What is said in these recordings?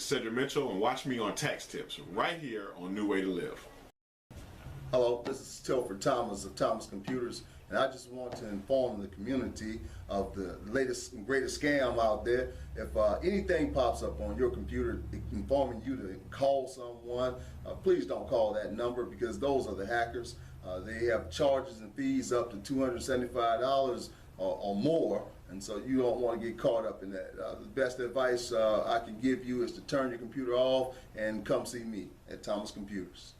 is Cedric Mitchell, and watch me on Tax Tips right here on New Way to Live. Hello, this is Tilford Thomas of Thomas Computers, and I just want to inform the community of the latest and greatest scam out there. If anything pops up on your computer informing you to call someone, please don't call that number, because those are the hackers. They have charges and fees up to $275 or more, and so you don't want to get caught up in that. The best advice I can give you is to turn your computer off and come see me at Thomas Computers.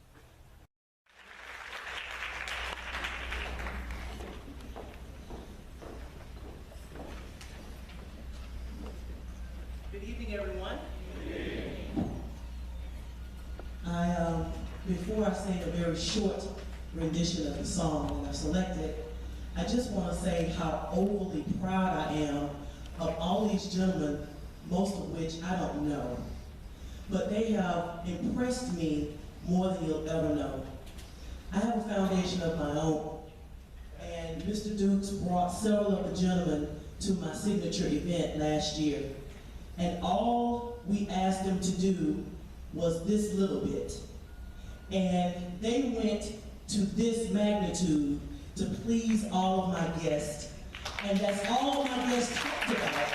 Good evening, everyone. Before I sing a very short rendition of the song that I've selected, I just want to say how overly proud I am of all these gentlemen, most of which I don't know. But they have impressed me more than you'll ever know. I have a foundation of my own, and Mr. Dukes brought several of the gentlemen to my signature event last year. And all we asked them to do was this little bit. And they went to this magnitude to please all of my guests. And that's all my guests talked about,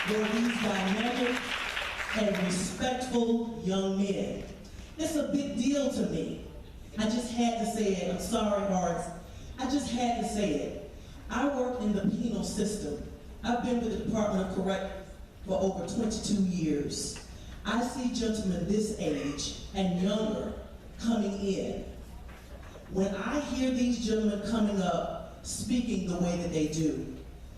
were these dynamic and respectful young men. It's a big deal to me. I just had to say it. I'm sorry, Horace. I just had to say it. I work in the penal system. I've been with the Department of Corrections for over 22 years. I see gentlemen this age and younger coming in. When I hear these gentlemen coming up, speaking the way that they do,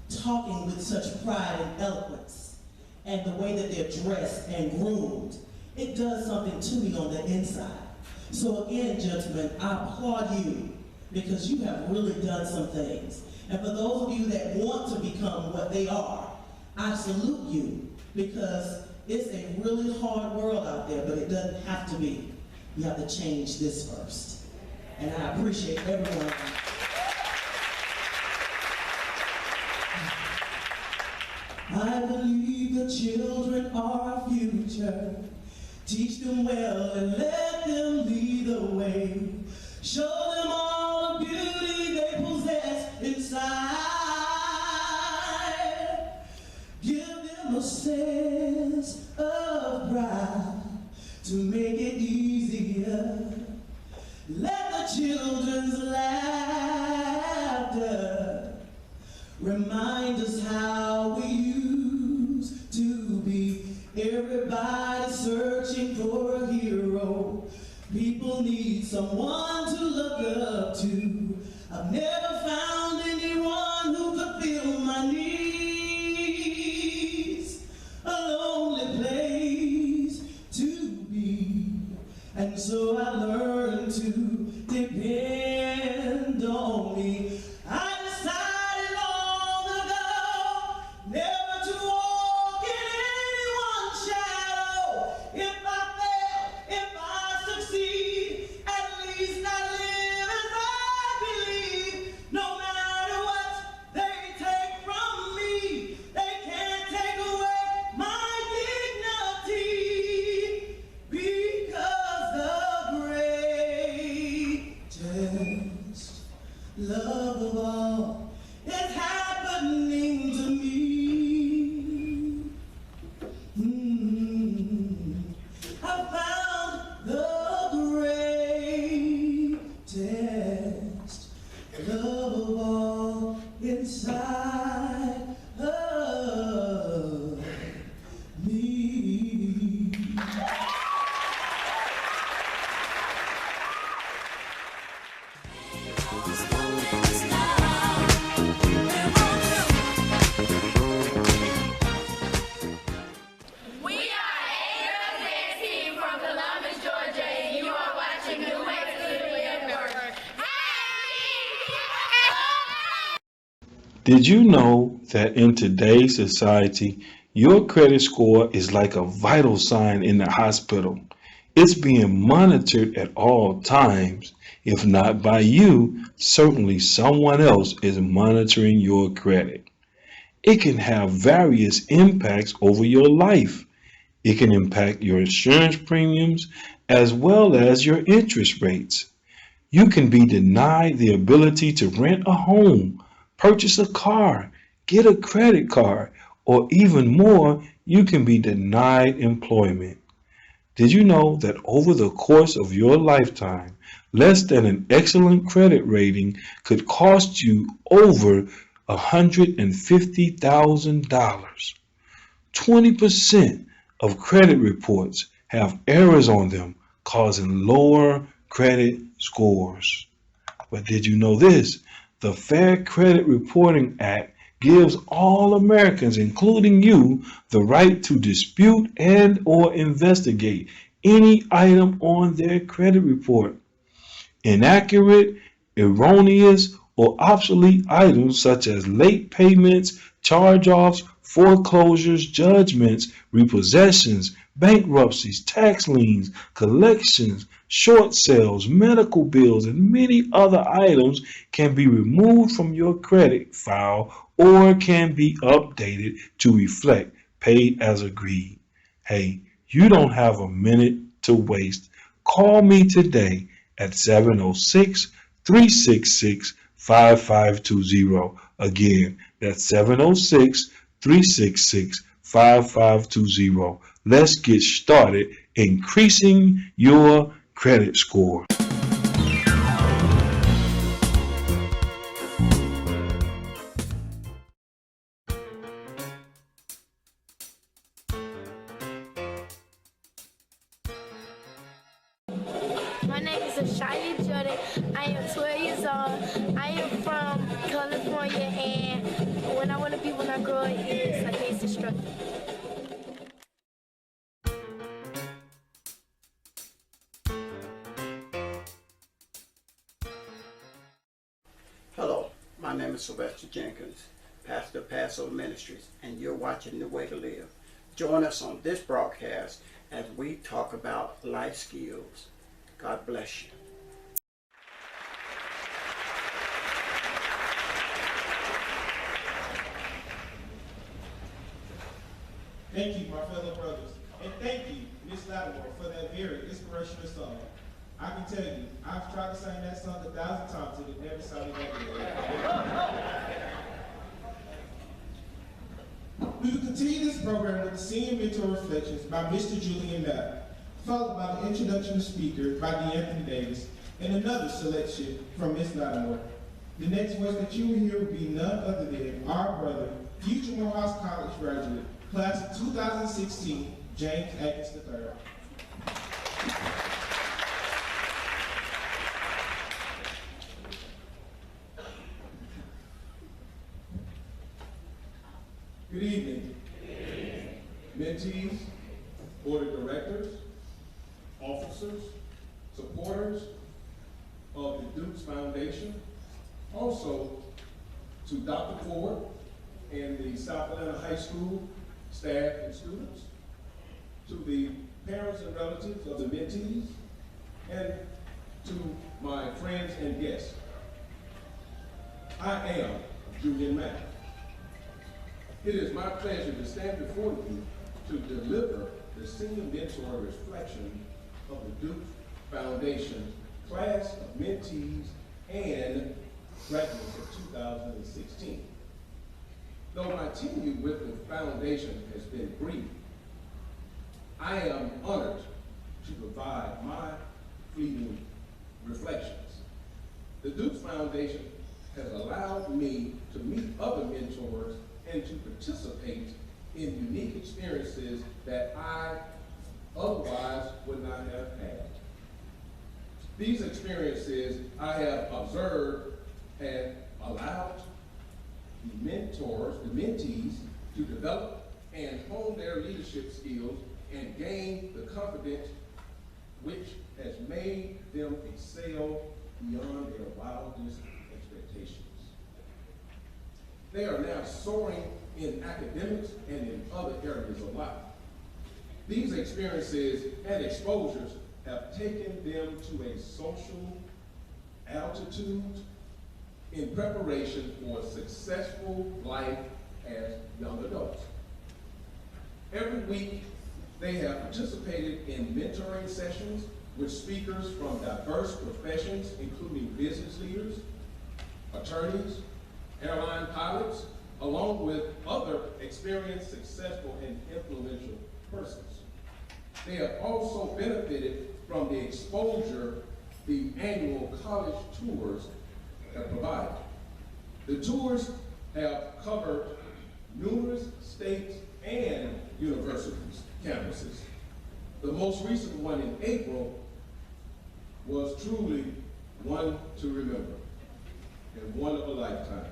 talking with such pride and eloquence, and the way that they're dressed and groomed, it does something to me on the inside. So again, gentlemen, I applaud you, because you have really done some things. And for those of you that want to become what they are, I salute you, because it's a really hard world out there, but it doesn't have to be. You have to change this first. And I appreciate everyone. I believe the children are our future. Teach them well and let them lead the way. Show them all the beauty they possess inside. Give them a sense of pride to make it easier. Let the children's laughter remind us how we used to be. Everybody searching for a hero. People need someone to look up to. I've never found anyone who could fill my needs. A lonely place to be. And so I learned to depend on me. I decided long ago never to walk in anyone's shadow. If I fail, if I succeed, at least I live as I believe. No matter what they take from me, they can't take away my dignity, because the greatest love of all is happening to me. I found the greatest love of all inside of me. We are a team from Columbus, Georgia, and you are watching New Way to Live Network. Did you know that in today's society, your credit score is like a vital sign in the hospital? It's being monitored at all times. If not by you, certainly someone else is monitoring your credit. It can have various impacts over your life. It can impact your insurance premiums as well as your interest rates. You can be denied the ability to rent a home, purchase a car, get a credit card, or even more, you can be denied employment. Did you know that over the course of your lifetime, less than an excellent credit rating could cost you over $150,000? 20% of credit reports have errors on them, causing lower credit scores. But did you know this? The Fair Credit Reporting Act gives all Americans, including you, the right to dispute and or investigate any item on their credit report. Inaccurate, erroneous, or obsolete items such as late payments, charge-offs, foreclosures, judgments, repossessions, bankruptcies, tax liens, collections, short sales, medical bills, and many other items can be removed from your credit file or can be updated to reflect paid as agreed. Hey, you don't have a minute to waste. Call me today at 706-366-5520. Again, that's 706-366-5520. Let's get started increasing your credit score. My name is Ashaya Jordan. I am 12 years old. I am from California, and when I want to be when I grow up is a dance instructor. Hello, my name is Sylvester Jenkins, pastor of Passover Ministries, and you're watching The Way to Live. Join us on this broadcast as we talk about life skills. God bless you. Thank you, my fellow brothers, and thank you, Miss Lattimore, for that very inspirational song. I can tell you, I've tried to sing that song 1,000 times and it never sounded that good. We will continue this program with the Senior Mentor Reflections by Mr. Julian Knapp, followed by the introduction of speaker by DeAnthony Davis, and another selection from Miss Lattimore. The next voice that you will hear will be none other than our brother, future Morehouse College graduate, class of 2016, James Atkins III. Good evening. Mentees, board of directors, officers, supporters of the Dukes Foundation, also to Dr. Ford and the South Atlanta High School staff and students, to the parents and relatives of the mentees, and to my friends and guests. I am Julian Mack. It is my pleasure to stand before you to deliver the Senior Mentor Reflection of the Duke Foundation Class of Mentees and Graduates of 2016. Though my tenure with the foundation has been brief, I am honored to provide my fleeting reflections. The Dukes Foundation has allowed me to meet other mentors and to participate in unique experiences that I otherwise would not have had. These experiences I have observed have allowed the mentors, the mentees, to develop and hone their leadership skills and gain the confidence which has made them excel beyond their wildest expectations. They are now soaring in academics and in other areas of life. These experiences and exposures have taken them to a social altitude in preparation for a successful life as young adults. Every week They have participated in mentoring sessions with speakers from diverse professions, including business leaders, attorneys, airline pilots, along with other experienced, successful, and influential persons. They have also benefited from the exposure the annual college tours have provided. The tours have covered numerous states and universities' campuses. The most recent one in April was truly one to remember and one of a lifetime.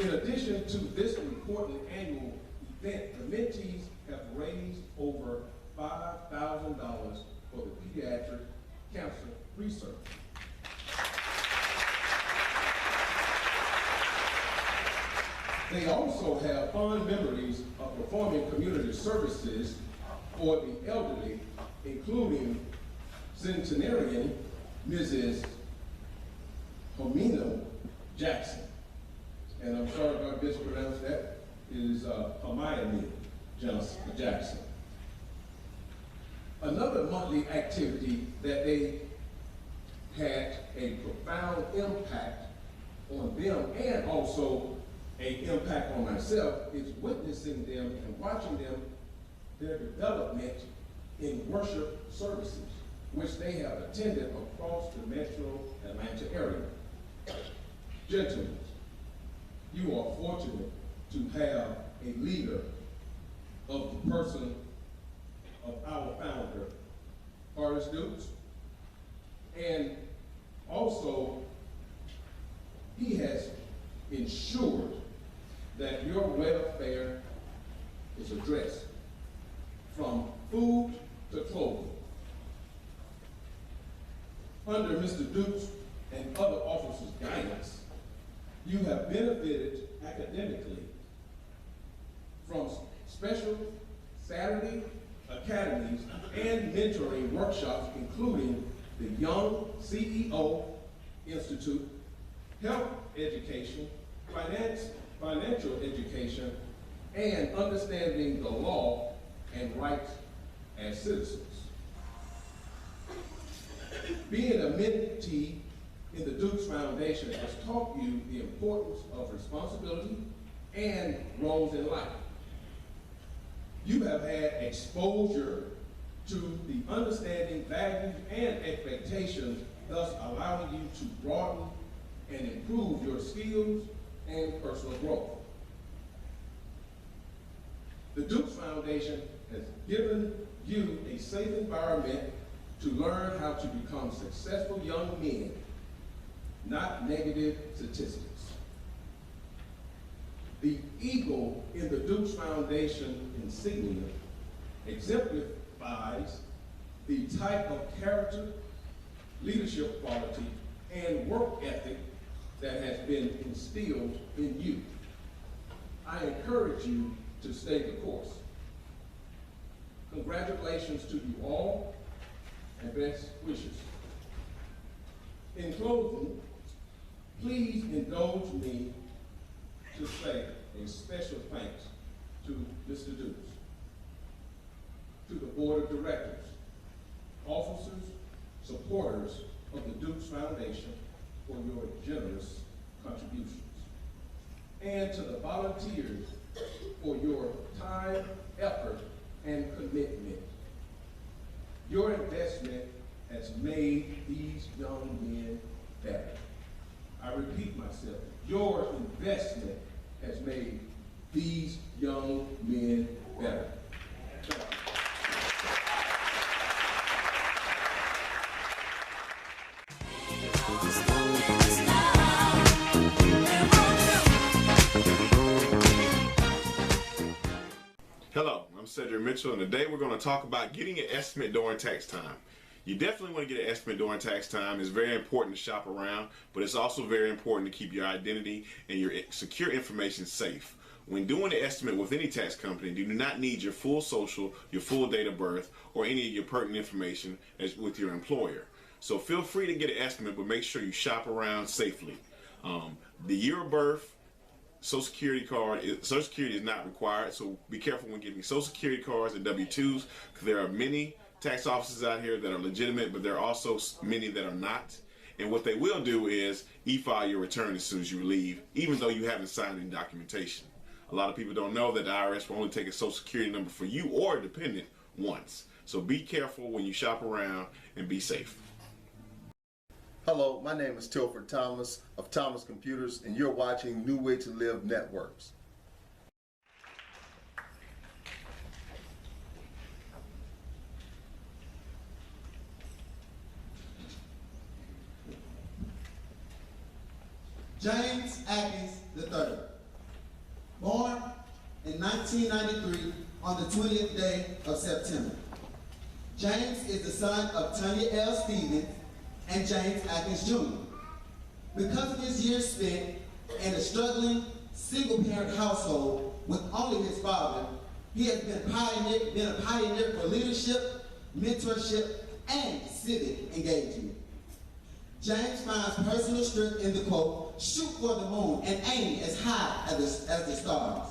In addition to this important annual event, the mentees have raised over $5,000 for the pediatric cancer research. They also have fond memories of performing community services for the elderly, including centenarian Mrs. Homina Jackson. And I'm sorry if I mispronounced that, is Hermione Jackson. Another monthly activity that they had a profound impact on them and also an impact on myself is witnessing them and watching them, their development in worship services, which they have attended across the metro Atlanta area. Gentlemen, you are fortunate to have a leader of the person of our founder, Horace Dukes, and also he has ensured that your welfare is addressed from food to clothing. Under Mr. Dukes and other officers' guidance, you have benefited academically from special Saturday academies and mentoring workshops, including the Young CEO Institute, health education, financial education, and understanding the law and rights as citizens. Being a mentee in the Dukes Foundation has taught you the importance of responsibility and roles in life. You have had exposure to the understanding, values, and expectations, thus allowing you to broaden and improve your skills and personal growth. The Dukes Foundation has given you a safe environment to learn how to become successful young men, not negative statistics. The eagle in the Dukes Foundation insignia exemplifies the type of character, leadership quality, and work ethic that has been instilled in you. I encourage you to stay the course. Congratulations to you all, and best wishes. In closing, please indulge me to say a special thanks to Mr. Dukes, to the board of directors, officers, supporters of the Dukes Foundation for your generous contributions, and to the volunteers for your time, effort, and commitment. Your investment has made these young men better. I repeat myself, your investment has made these young men better. Hello, I'm Cedric Mitchell, and today we're going to talk about getting an estimate during tax time. You definitely want to get an estimate during tax time. It's very important to shop around, but it's also very important to keep your identity and your secure information safe. When doing an estimate with any tax company, you do not need your full social, your full date of birth, or any of your pertinent information as with your employer. So feel free to get an estimate, but make sure you shop around safely. The year of birth, Social Security is not required, so be careful when getting Social Security cards and W-2s, because there are many tax offices out here that are legitimate, but there are also many that are not. And what they will do is e-file your return as soon as you leave, even though you haven't signed any documentation. A lot of people don't know that the IRS will only take a Social Security number for you or a dependent once. So be careful when you shop around and be safe. Hello, my name is Tilford Thomas of Thomas Computers, and you're watching New Way to Live Networks. James Atkins III, born in 1993 on the 20th day of September. James is the son of Tanya L. Stevens and James Atkins Jr. Because of his years spent in a struggling single-parent household with only his father, he has been a pioneer for leadership, mentorship, and civic engagement. James finds personal strength in the quote, "Shoot for the moon and aim as high as the stars."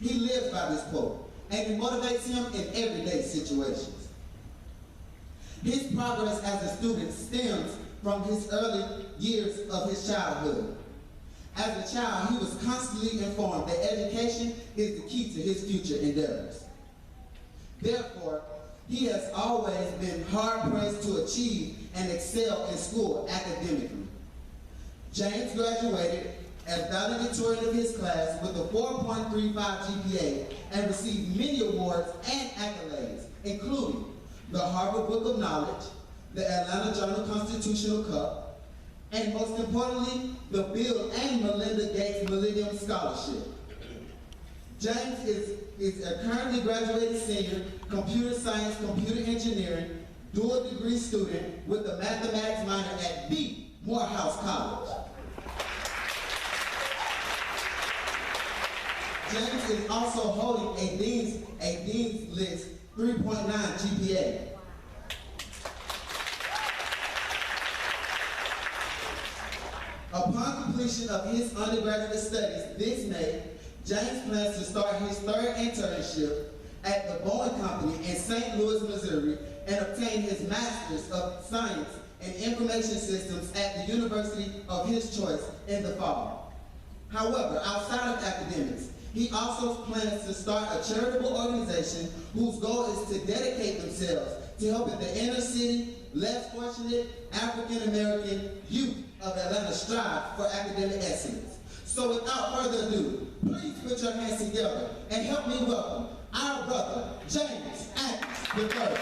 He lives by this quote, and it motivates him in everyday situations. His progress as a student stems from his early years of his childhood. As a child, he was constantly informed that education is the key to his future endeavors. Therefore, he has always been hard-pressed to achieve and excel in school academically. James graduated as valedictorian of his class with a 4.35 GPA and received many awards and accolades, including the Harvard Book of Knowledge, the Atlanta Journal-Constitutional Cup, and most importantly, the Bill and Melinda Gates Millennium Scholarship. James is a currently graduated senior, computer science, computer engineering, dual degree student with a mathematics minor at the Morehouse College. James is also holding a Dean's List 3.9 GPA. Upon completion of his undergraduate studies this May, James plans to start his third internship at the Boeing Company in St. Louis, Missouri, and obtain his Master's of Science in Information Systems at the university of his choice in the fall. However, outside of academics, he also plans to start a charitable organization whose goal is to dedicate themselves to helping the inner city, less fortunate African-American youth of Atlanta strive for academic excellence. So without further ado, please put your hands together and help me welcome our brother, James Atkins III.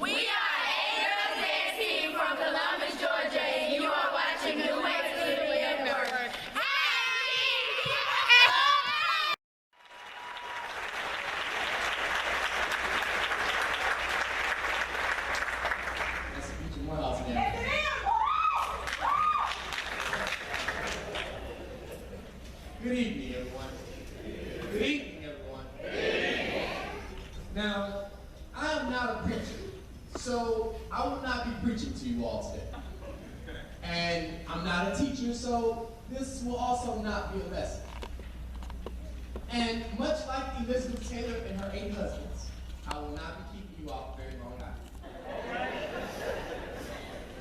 We are a girls dance team from Columbus, Georgia, and you are watching New Way to Live Network. Good evening, everyone. Good evening, everyone. Now, I am not a preacher, so I will not be preaching to you all today. And I'm not a teacher, so this will also not be a lesson. And much like Elizabeth Taylor and her 8 husbands, I will not be keeping you off a very long night.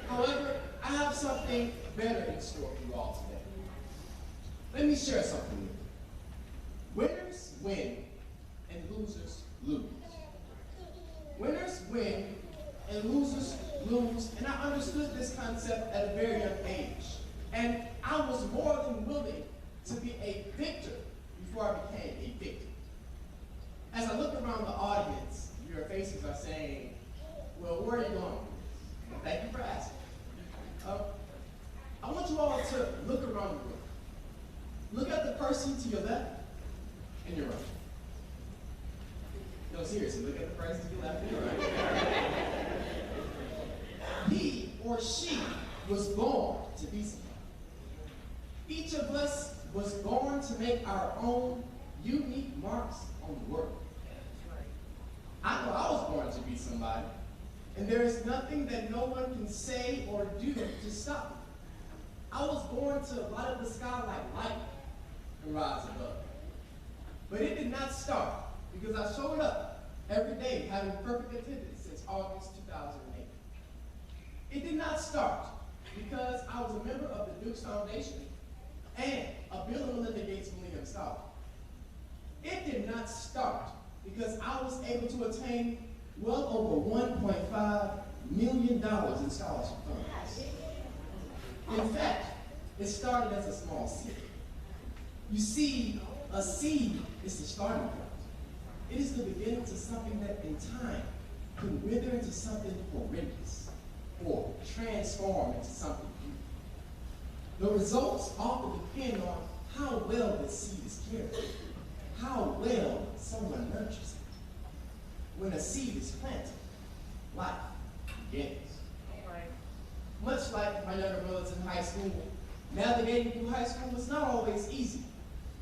However, I have something better in store for you all today. Let me share something with you. Winners win and losers lose. Winners win and losers lose, and I understood this concept at a very young age. And I was more than willing to be a victor before I became a victim. As I look around the audience, your faces are saying, well, where are you going? Well, thank you for asking. I want you all to look around the room. Look at the person to your left and your right. No, seriously, look at the person to your left and your right. He or she was born to be somebody. Each of us was born to make our own unique marks on the world. I know I was born to be somebody, and there is nothing that no one can say or do to stop me. I was born to light up the sky like lightning and rise above. But it did not start because I showed up every day having perfect attendance since August 2008. It did not start because I was a member of the Duke's Foundation and a Bill and Melinda Gates Millennium Scholar. It did not start because I was able to attain well over $1.5 million in scholarship funds. In fact, it started as a small seed. You see, a seed is the starting point. It is the beginning to something that in time could wither into something horrendous or transform into something beautiful. The results often depend on how well the seed is cared for, how well someone nurtures it. When a seed is planted, life begins. Much like my younger brothers in high school, navigating through high school was not always easy,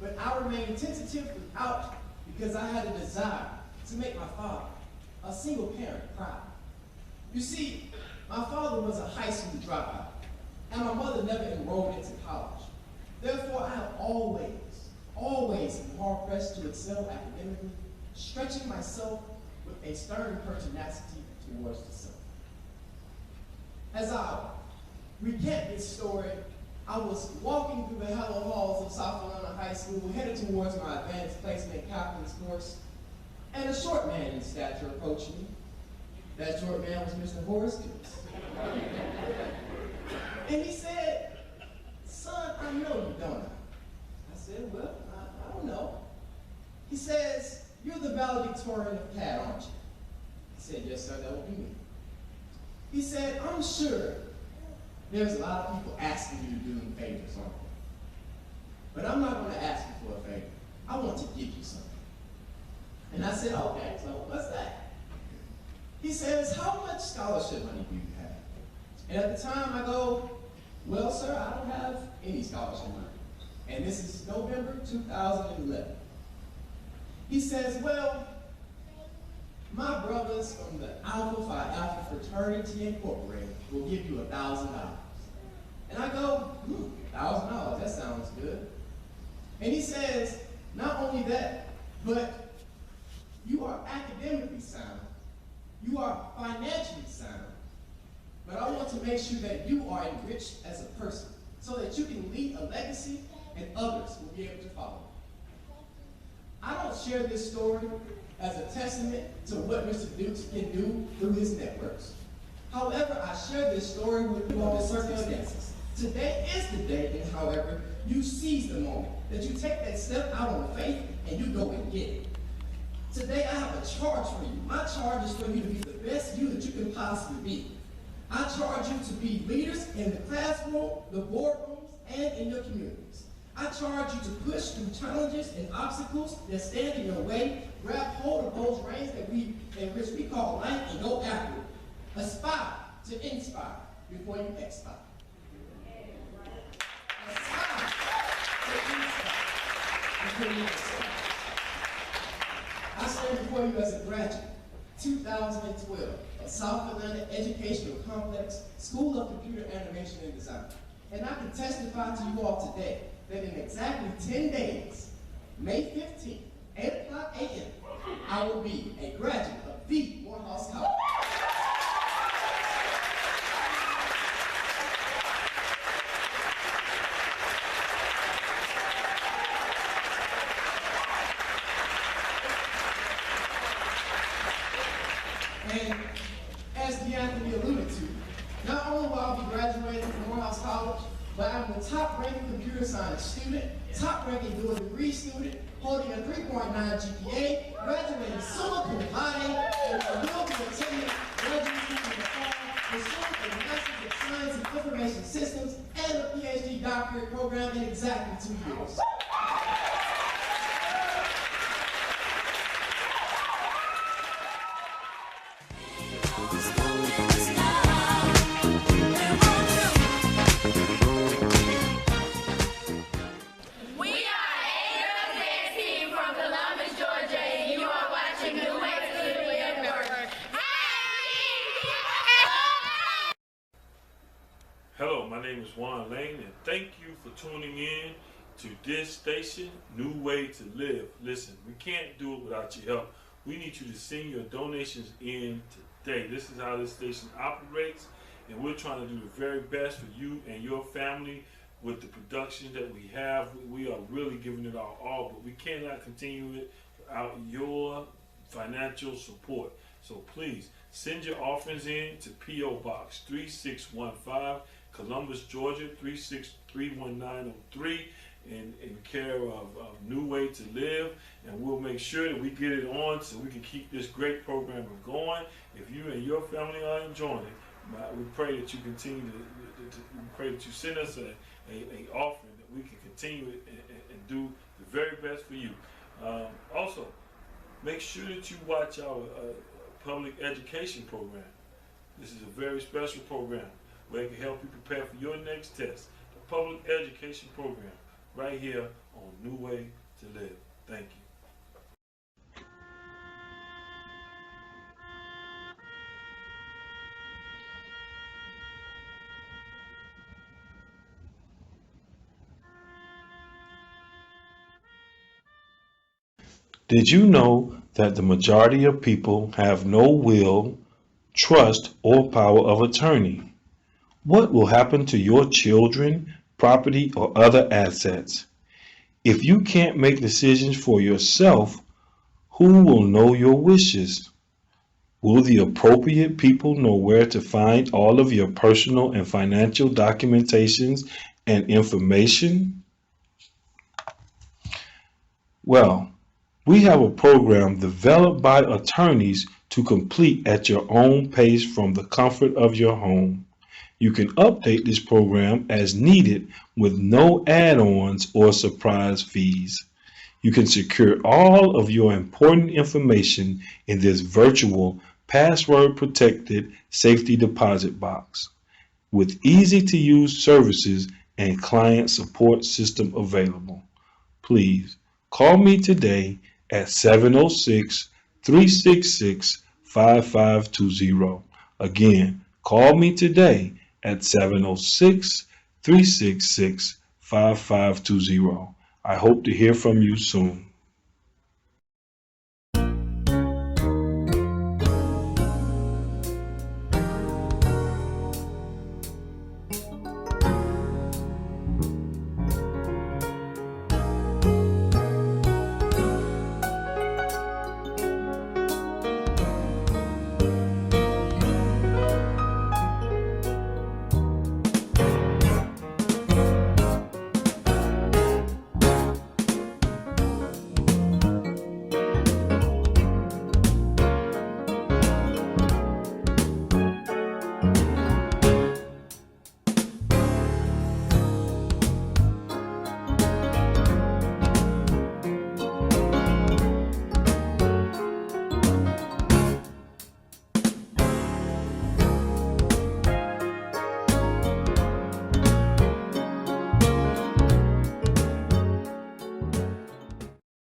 but I remained tentative throughout because I had a desire to make my father, a single parent, proud. You see, my father was a high school dropout, and my mother never enrolled into college. Therefore, I have always been hard-pressed to excel academically, stretching myself with a stern pertinacity towards the self. As I recant this story, I was walking through the hallowed halls of South Carolina High School, headed towards my advanced placement captain's course, and a short man in stature approached me. That short man was Mr. Horace Dukes. And he said, "Son, I know you, don't I?" I said, "Well, I don't know." He says, "You're the valedictorian of CAD, aren't you?" I said, "Yes, sir, that would be me." He said, "I'm sure there's a lot of people asking you to do them favors, aren't they? But I'm not going to ask you for a favor. I want to give you something." And I said, "Okay, so what's that?" He says, "How much scholarship money do you have?" And at the time I go, "Well, sir, I don't have any scholarship money." And this is November 2011. He says, "Well, my brothers from the Alpha Phi Alpha Fraternity Incorporated will give you $1,000. And I go, $1,000, that sounds good. And he says, "Not only that, but you are academically sound, you are financially sound, but I want to make sure that you are enriched as a person so that you can leave a legacy and others will be able to follow." I don't share this story as a testament to what Mr. Dukes can do through his networks. However, I share this story with you all circumstances. Today is the day, and however, you seize the moment, that you take that step out on faith and you go and get it. Today, I have a charge for you. My charge is for you to be the best you that you can possibly be. I charge you to be leaders in the classroom, the boardrooms, and in your communities. I charge you to push through challenges and obstacles that stand in your way, grab hold of those reins in which we call life, and go after it. Aspire to inspire before you expire. Aspire to inspire before you expire. I stand before you as a graduate, 2012, of South Carolina Educational Complex, School of Computer Animation and Design. And I can testify to you all today that in exactly 10 days, May 15th, 8:00 a.m., I will be a graduate of the Morehouse College. And as DeAnthony alluded to, not only will I be graduating from Morehouse College, but I'm the top-ranking computer science student, top-ranking dual degree student, holding a 3.9 GPA, graduating summa cum laude, and I will be attending graduation in the fall, pursuing a Master's of Science in Information Systems and a PhD doctorate program in exactly 2 years. We are a girls dance team from Columbus, Georgia, and you are watching New Way to the Network. Hey! Hello, Hello, my name is Juan Lane, and thank you for tuning in to this station, New Way to Live. Listen, we can't do it without your help. We need you to send your donations in today. This is how this station operates, and we're trying to do the very best for you and your family with the production that we have. We are really giving it our all, but we cannot continue it without your financial support. So please send your offerings in to P.O. Box 3615, Columbus, Georgia 3631903, in care of New Way to Live, and we'll make sure that we get it on so we can keep this great program going. If you and your family are enjoying it, we pray that you continue we pray that you send us a offering that we can continue it and do the very best for you. Also, make sure that you watch our public education program. This is a very special program where it can help you prepare for your next test. The public education program right here on New Way to Live. Thank you. Did you know that the majority of people have no will, trust, or power of attorney? What will happen to your children, property, or other assets? If you can't make decisions for yourself, who will know your wishes? Will the appropriate people know where to find all of your personal and financial documentations and information? Well, we have a program developed by attorneys to complete at your own pace from the comfort of your home. You can update this program as needed with no add-ons or surprise fees. You can secure all of your important information in this virtual password-protected safety deposit box with easy-to-use services and client support system available. Please call me today at 706-366-5520. Again, call me today at 706-366-5520. I hope to hear from you soon.